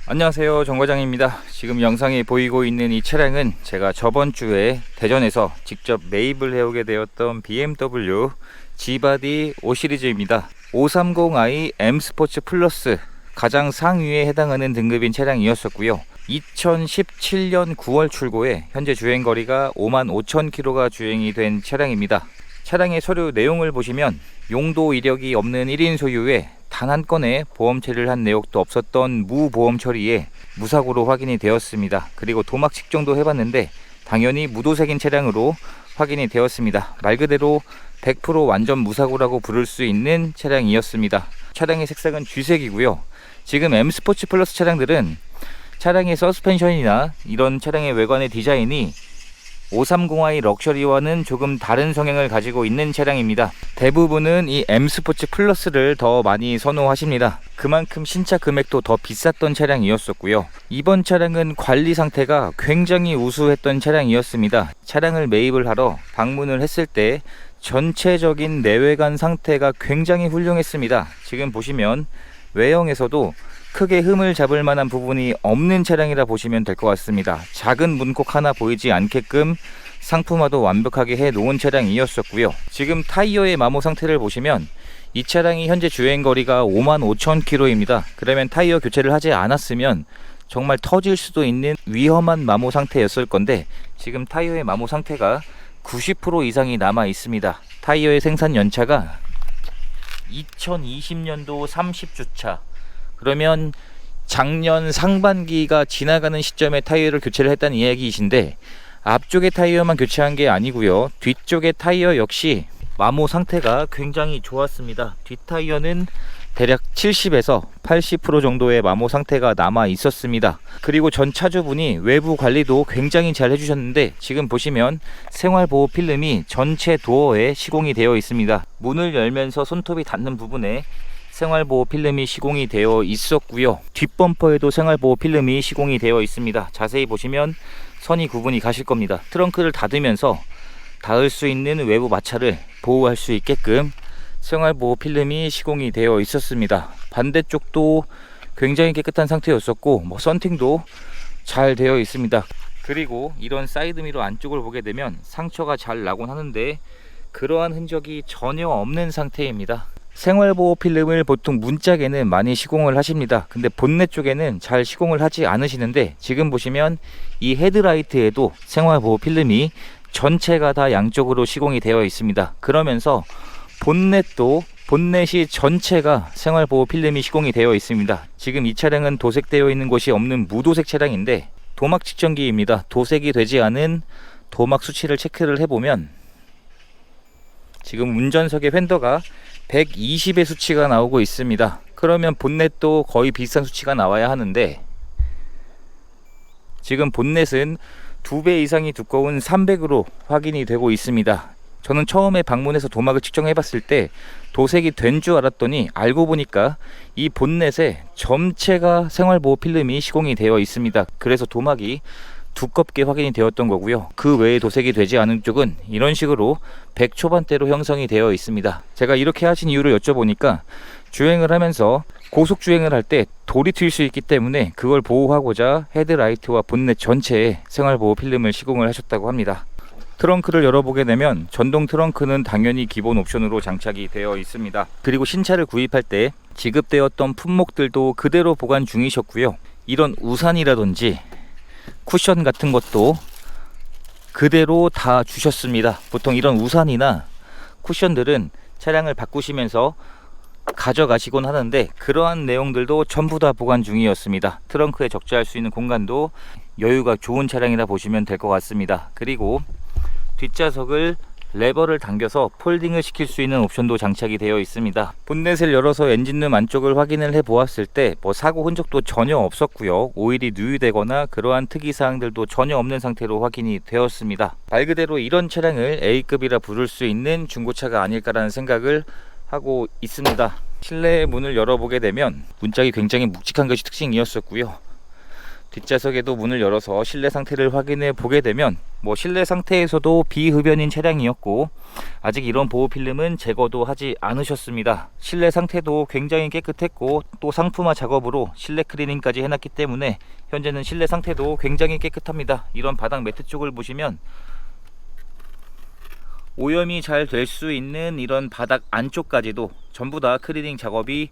안녕하세요, 정과장입니다. 지금 영상에 보이고 있는 이 차량은 제가 저번 주에 대전에서 직접 매입을 해오게 되었던 BMW G바디 5시리즈입니다 530i M 스포츠 플러스, 가장 상위에 해당하는 등급인 차량이었었고요 2017년 9월 출고에 현재 주행거리가 55,000km가 주행이 된 차량입니다. 차량의 서류 내용을 보시면 용도 이력이 없는 1인 소유에 단 한 건의 보험처리를 한 내역도 없었던 무보험 처리에 무사고로 확인이 되었습니다. 그리고 도막 측정도 해봤는데 당연히 무도색인 차량으로 확인이 되었습니다. 말 그대로 100% 완전 무사고라고 부를 수 있는 차량이었습니다. 차량의 색상은 쥐색이고요. 지금 M 스포츠 플러스 차량들은 차량의 서스펜션이나 이런 차량의 외관의 디자인이 530i 럭셔리와는 조금 다른 성향을 가지고 있는 차량입니다. 대부분은 이 M 스포츠 플러스를 더 많이 선호하십니다. 그만큼 신차 금액도 더 비쌌던 차량이었었고요. 이번 차량은 관리 상태가 굉장히 우수했던 차량이었습니다. 차량을 매입을 하러 방문을 했을 때 전체적인 내외관 상태가 굉장히 훌륭했습니다. 지금 보시면 외형에서도 크게 흠을 잡을 만한 부분이 없는 차량이라 보시면 될 것 같습니다. 작은 문콕 하나 보이지 않게끔 상품화도 완벽하게 해 놓은 차량이었었고요. 지금 타이어의 마모 상태를 보시면 이 차량이 현재 주행거리가 55,000km입니다. 그러면 타이어 교체를 하지 않았으면 정말 터질 수도 있는 위험한 마모 상태였을 건데 지금 타이어의 마모 상태가 90% 이상이 남아 있습니다. 타이어의 생산 연차가 2020년도 30주차, 그러면 작년 상반기가 지나가는 시점에 타이어를 교체를 했다는 이야기이신데 앞쪽의 타이어만 교체한 게 아니고요. 뒤쪽의 타이어 역시 마모 상태가 굉장히 좋았습니다. 뒷타이어는 대략 70에서 80% 정도의 마모 상태가 남아 있었습니다. 그리고 전 차주분이 외부 관리도 굉장히 잘 해주셨는데 지금 보시면 생활보호 필름이 전체 도어에 시공이 되어 있습니다. 문을 열면서 손톱이 닿는 부분에 생활보호 필름이 시공이 되어 있었고요. 뒷범퍼에도 생활보호 필름이 시공이 되어 있습니다. 자세히 보시면 선이 구분이 가실 겁니다. 트렁크를 닫으면서 닿을 수 있는 외부 마찰을 보호할 수 있게끔 생활보호 필름이 시공이 되어 있었습니다. 반대쪽도 굉장히 깨끗한 상태였었고 썬팅도 잘 되어 있습니다. 그리고 이런 사이드미러 안쪽을 보게 되면 상처가 잘 나곤 하는데 그러한 흔적이 전혀 없는 상태입니다. 생활보호 필름을 보통 문짝에는 많이 시공을 하십니다. 근데 본넷 쪽에는 잘 시공을 하지 않으시는데 지금 보시면 이 헤드라이트에도 생활보호 필름이 전체가 다 양쪽으로 시공이 되어 있습니다. 그러면서 본넷이 전체가 생활보호 필름이 시공이 되어 있습니다. 지금 이 차량은 도색되어 있는 곳이 없는 무도색 차량인데 도막 측정기입니다. 도색이 되지 않은 도막 수치를 체크를 해보면 지금 운전석의 휀더가 120의 수치가 나오고 있습니다. 그러면 본넷도 거의 비슷한 수치가 나와야 하는데 지금 본넷은 2배 이상이 두꺼운 300으로 확인이 되고 있습니다. 저는 처음에 방문해서 도막을 측정해 봤을 때 도색이 된 줄 알았더니 알고 보니까 이 본넷에 전체가 생활보호 필름이 시공이 되어 있습니다. 그래서 도막이 두껍게 확인이 되었던 거고요. 그 외에 도색이 되지 않은 쪽은 이런 식으로 100 초반대로 형성이 되어 있습니다. 제가 이렇게 하신 이유를 여쭤보니까 주행을 하면서 고속 주행을 할 때 돌이 튈 수 있기 때문에 그걸 보호하고자 헤드라이트와 본넷 전체에 생활보호 필름을 시공을 하셨다고 합니다. 트렁크를 열어보게 되면 전동 트렁크는 당연히 기본 옵션으로 장착이 되어 있습니다. 그리고 신차를 구입할 때 지급되었던 품목들도 그대로 보관 중이셨고요. 이런 우산이라든지 쿠션 같은 것도 그대로 다 주셨습니다. 보통 이런 우산이나 쿠션들은 차량을 바꾸시면서 가져가시곤 하는데 그러한 내용들도 전부 다 보관 중이었습니다. 트렁크에 적재할 수 있는 공간도 여유가 좋은 차량이라 보시면 될 것 같습니다. 그리고 뒷좌석을 레버를 당겨서 폴딩을 시킬 수 있는 옵션도 장착이 되어 있습니다. 본넷을 열어서 엔진룸 안쪽을 확인을 해 보았을 때 사고 흔적도 전혀 없었고요. 오일이 누유되거나 그러한 특이사항들도 전혀 없는 상태로 확인이 되었습니다. 말 그대로 이런 차량을 A급이라 부를 수 있는 중고차가 아닐까라는 생각을 하고 있습니다. 실내 문을 열어보게 되면 문짝이 굉장히 묵직한 것이 특징이었었고요. 뒷좌석에도 문을 열어서 실내 상태를 확인해 보게 되면 실내 상태에서도 비흡연인 차량이었고 아직 이런 보호 필름은 제거도 하지 않으셨습니다. 실내 상태도 굉장히 깨끗했고 또 상품화 작업으로 실내 클리닝까지 해놨기 때문에 현재는 실내 상태도 굉장히 깨끗합니다. 이런 바닥 매트 쪽을 보시면 오염이 잘 될 수 있는 이런 바닥 안쪽까지도 전부 다 클리닝 작업이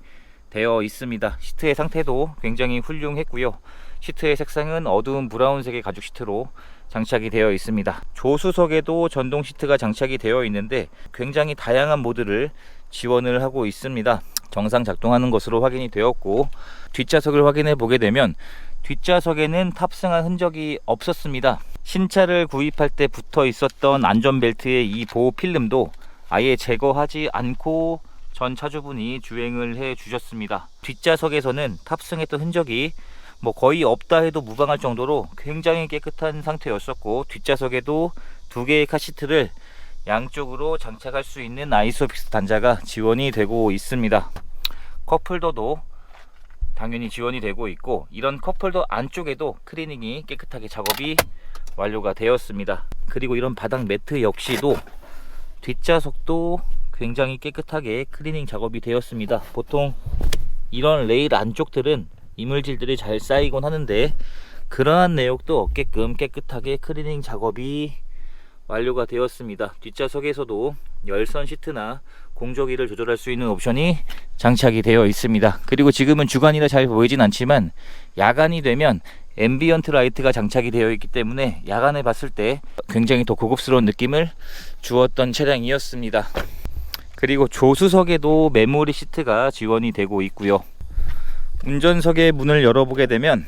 되어 있습니다. 시트의 상태도 굉장히 훌륭했고요. 시트의 색상은 어두운 브라운색의 가죽 시트로 장착이 되어 있습니다. 조수석에도 전동 시트가 장착이 되어 있는데 굉장히 다양한 모드를 지원을 하고 있습니다. 정상 작동하는 것으로 확인이 되었고 뒷좌석을 확인해 보게 되면 뒷좌석에는 탑승한 흔적이 없었습니다. 신차를 구입할 때 붙어 있었던 안전벨트의 이 보호 필름도 아예 제거하지 않고 전 차주분이 주행을 해 주셨습니다. 뒷좌석에서는 탑승했던 흔적이 거의 없다 해도 무방할 정도로 굉장히 깨끗한 상태였었고 뒷좌석에도 두 개의 카시트를 양쪽으로 장착할 수 있는 아이소픽스 단자가 지원이 되고 있습니다. 컵홀더도 당연히 지원이 되고 있고 이런 컵홀더 안쪽에도 클리닝이 깨끗하게 작업이 완료가 되었습니다. 그리고 이런 바닥 매트 역시도 뒷좌석도 굉장히 깨끗하게 클리닝 작업이 되었습니다. 보통 이런 레일 안쪽들은 이물질들이 잘 쌓이곤 하는데 그러한 내역도 없게끔 깨끗하게 클리닝 작업이 완료가 되었습니다. 뒷좌석에서도 열선 시트나 공조기를 조절할 수 있는 옵션이 장착이 되어 있습니다. 그리고 지금은 주간이라 잘 보이진 않지만 야간이 되면 앰비언트 라이트가 장착이 되어 있기 때문에 야간에 봤을 때 굉장히 더 고급스러운 느낌을 주었던 차량이었습니다. 그리고 조수석에도 메모리 시트가 지원이 되고 있고요. 운전석의 문을 열어보게 되면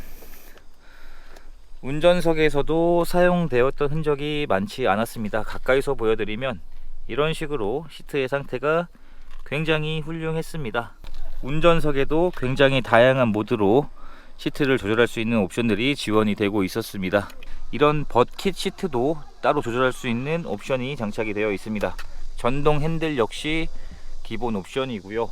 운전석에서도 사용되었던 흔적이 많지 않았습니다. 가까이서 보여드리면 이런 식으로 시트의 상태가 굉장히 훌륭했습니다. 운전석에도 굉장히 다양한 모드로 시트를 조절할 수 있는 옵션들이 지원이 되고 있었습니다. 이런 버킷 시트도 따로 조절할 수 있는 옵션이 장착이 되어 있습니다. 전동 핸들 역시 기본 옵션이고요.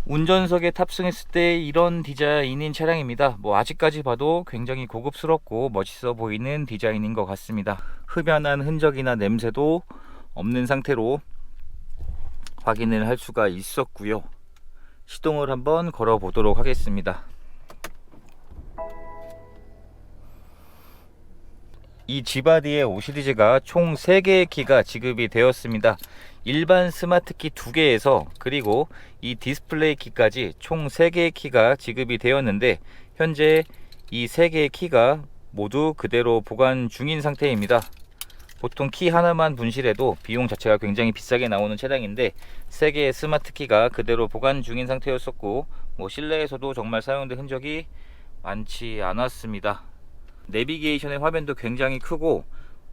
운전석에 탑승했을 때 이런 디자인인 차량입니다. 아직까지 봐도 굉장히 고급스럽고 멋있어 보이는 디자인인 것 같습니다. 흡연한 흔적이나 냄새도 없는 상태로 확인을 할 수가 있었고요. 시동을 한번 걸어 보도록 하겠습니다. 이 G바디의 5 시리즈가 총 3개의 키가 지급이 되었습니다. 일반 스마트 키 2개에서 그리고 이 디스플레이 키까지 총 3개의 키가 지급이 되었는데 현재 이 3개의 키가 모두 그대로 보관 중인 상태입니다. 보통 키 하나만 분실해도 비용 자체가 굉장히 비싸게 나오는 차량인데 3개의 스마트 키가 그대로 보관 중인 상태였었고 실내에서도 정말 사용된 흔적이 많지 않았습니다. 내비게이션의 화면도 굉장히 크고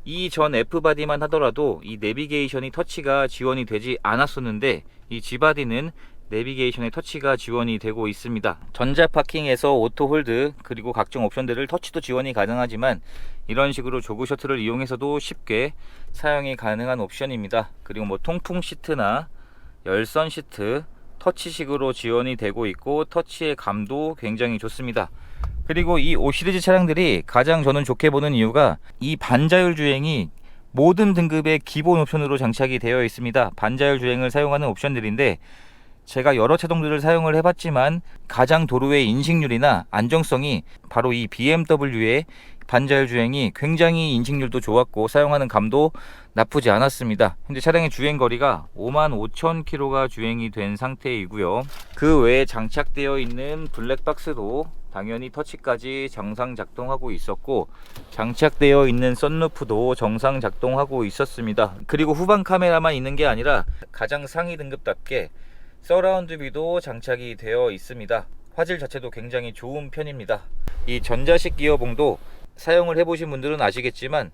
이전 F바디만 하더라도 이 내비게이션이 터치가 지원이 되지 않았었는데 이 G바디는 내비게이션의 터치가 지원이 되고 있습니다. 전자 파킹에서 오토 홀드 그리고 각종 옵션들을 터치도 지원이 가능하지만 이런 식으로 조그 셔틀을 이용해서도 쉽게 사용이 가능한 옵션입니다. 그리고 통풍 시트나 열선 시트 터치식으로 지원이 되고 있고 터치의 감도 굉장히 좋습니다. 그리고 이 5 시리즈 차량들이 가장 저는 좋게 보는 이유가 이 반자율 주행이 모든 등급의 기본 옵션으로 장착이 되어 있습니다. 반자율 주행을 사용하는 옵션들인데 제가 여러 차종들을 사용을 해봤지만 가장 도로의 인식률이나 안정성이 바로 이 BMW의 반자율 주행이 굉장히 인식률도 좋았고 사용하는 감도 나쁘지 않았습니다. 현재 차량의 주행 거리가 55,000km가 주행이 된 상태이고요. 그 외에 장착되어 있는 블랙박스도 당연히 터치까지 정상 작동하고 있었고 장착되어 있는 썬루프도 정상 작동하고 있었습니다. 그리고 후방 카메라만 있는 게 아니라 가장 상위 등급답게 서라운드 뷰도 장착이 되어 있습니다. 화질 자체도 굉장히 좋은 편입니다. 이 전자식 기어봉도 사용을 해보신 분들은 아시겠지만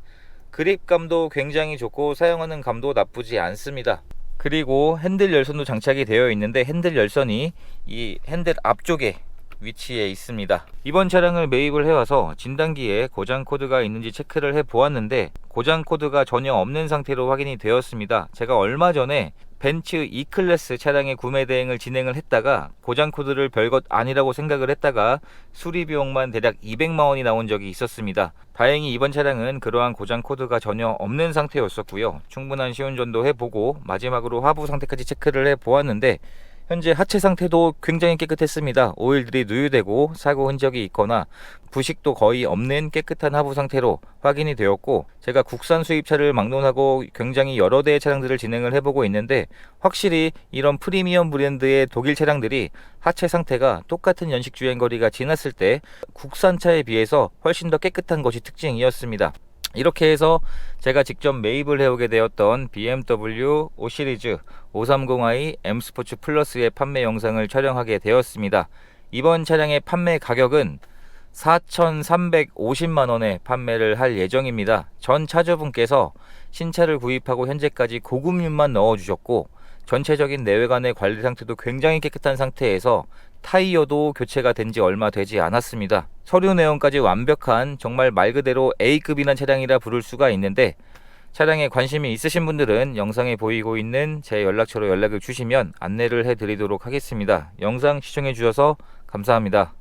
그립감도 굉장히 좋고 사용하는 감도 나쁘지 않습니다. 그리고 핸들 열선도 장착이 되어 있는데 핸들 열선이 이 핸들 앞쪽에 위치에 있습니다. 이번 차량을 매입을 해와서 진단기에 고장 코드가 있는지 체크를 해 보았는데 고장 코드가 전혀 없는 상태로 확인이 되었습니다. 제가 얼마 전에 벤츠 E클래스 차량의 구매 대행을 진행을 했다가 고장 코드를 별것 아니라고 생각을 했다가 수리 비용만 대략 200만 원이 나온 적이 있었습니다. 다행히 이번 차량은 그러한 고장 코드가 전혀 없는 상태였었고요. 충분한 시운전도 해보고 마지막으로 하부 상태까지 체크를 해 보았는데 현재 하체 상태도 굉장히 깨끗했습니다. 오일들이 누유되고 사고 흔적이 있거나 부식도 거의 없는 깨끗한 하부 상태로 확인이 되었고, 제가 국산 수입차를 막론하고 굉장히 여러 대의 차량들을 진행을 해보고 있는데 확실히 이런 프리미엄 브랜드의 독일 차량들이 하체 상태가 똑같은 연식 주행거리가 지났을 때 국산차에 비해서 훨씬 더 깨끗한 것이 특징이었습니다. 이렇게 해서 제가 직접 매입을 해오게 되었던 BMW 5 시리즈 530i M 스포츠 플러스의 판매 영상을 촬영하게 되었습니다. 이번 차량의 판매 가격은 4,350만원에 판매를 할 예정입니다. 전 차주분께서 신차를 구입하고 현재까지 고급륜만 넣어주셨고 전체적인 내외관의 관리 상태도 굉장히 깨끗한 상태에서 타이어도 교체가 된 지 얼마 되지 않았습니다. 서류 내용까지 완벽한 정말 말 그대로 A급이란 차량이라 부를 수가 있는데, 차량에 관심이 있으신 분들은 영상에 보이고 있는 제 연락처로 연락을 주시면 안내를 해드리도록 하겠습니다. 영상 시청해 주셔서 감사합니다.